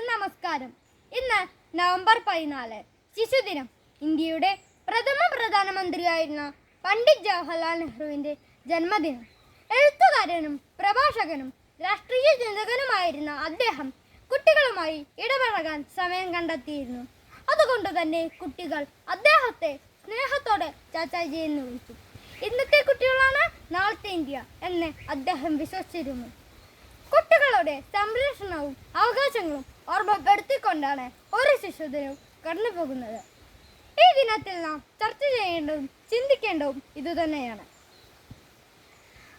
എല്ലാവർക്കും നമസ്കാരം. ഇന്ന് നവംബർ 14 ശിശുദിനം. ഇന്ത്യയുടെ പ്രഥമ പ്രധാനമന്ത്രിയായിരുന്ന പണ്ഡിറ്റ് ജവഹർലാൽ നെഹ്റുവിൻ്റെ ജന്മദിനം. എഴുത്തുകാരനും പ്രഭാഷകനും രാഷ്ട്രീയ ചിന്തകനുമായിരുന്ന അദ്ദേഹം കുട്ടികളുമായി ഇടപഴകാൻ സമയം കണ്ടെത്തിയിരുന്നു. അതുകൊണ്ട് തന്നെ കുട്ടികൾ അദ്ദേഹത്തെ സ്നേഹത്തോടെ ചാച്ചാജി എന്ന് വിളിച്ചു. ഇന്നത്തെ കുട്ടികളാണ് നാളത്തെ ഇന്ത്യ എന്ന് അദ്ദേഹം വിശ്വസിച്ചിരുന്നു. കുട്ടികളുടെ സംരക്ഷണവും അവകാശങ്ങളും ഓർമ്മപ്പെടുത്തിക്കൊണ്ടാണ് ഒരു ശിശുദിനം കടന്നു പോകുന്നത്. ഈ ദിനത്തിൽ നാം ചർച്ച ചെയ്യേണ്ടതും ചിന്തിക്കേണ്ടതും ഇതുതന്നെയാണ്.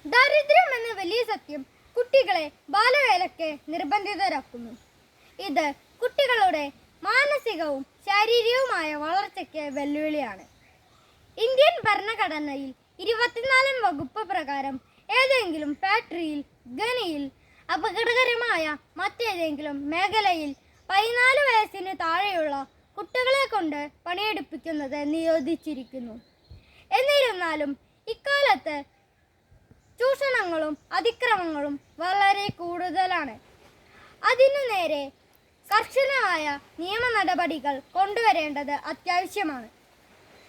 ദാരിദ്ര്യം എന്ന വലിയ സത്യം കുട്ടികളെ ബാലവേലയ്ക്ക് നിർബന്ധിതരാക്കുന്നു. ഇത് കുട്ടികളുടെ മാനസികവും ശാരീരികവുമായ വളർച്ചയ്ക്ക് വെല്ലുവിളിയാണ്. ഇന്ത്യൻ ഭരണഘടനയിൽ 24 വകുപ്പ് പ്രകാരം ഏതെങ്കിലും ഫാക്ടറിയിൽ, ഖനിയിൽ, അപകടകരമായ മറ്റേതെങ്കിലും മേഖലയിൽ 14 വയസ്സിന് താഴെയുള്ള കുട്ടികളെ കൊണ്ട് പണിയെടുപ്പിക്കുന്നത് നിരോധിച്ചിരിക്കുന്നു. എന്നിരുന്നാലും ഇക്കാലത്ത് ചൂഷണങ്ങളും അതിക്രമങ്ങളും വളരെ കൂടുതലാണ്. അതിനു നേരെ കർശനമായ നിയമ നടപടികൾ കൊണ്ടുവരേണ്ടത് അത്യാവശ്യമാണ്.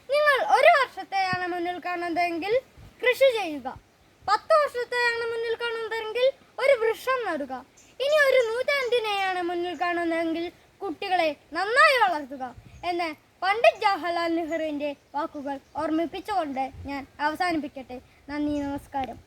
നിങ്ങൾ 1 വർഷത്തെയാണ് മുന്നിൽ കാണുന്നതെങ്കിൽ കൃഷി ചെയ്യുക. 10 വർഷത്തെയാണ് മുന്നിൽ കാണുന്നതെങ്കിൽ ഒരു വൃക്ഷം നടുക. ഇനി ഒരു നൂറ്റാണ്ടിനെയാണ് മുന്നിൽ കാണുന്നതെങ്കിൽ കുട്ടികളെ നന്നായി വളർത്തുക എന്ന് പണ്ഡിറ്റ് ജവഹർലാൽ നെഹ്റുവിൻ്റെ വാക്കുകൾ ഓർമ്മിപ്പിച്ചുകൊണ്ട് ഞാൻ അവസാനിപ്പിക്കട്ടെ. നന്ദി, നമസ്കാരം.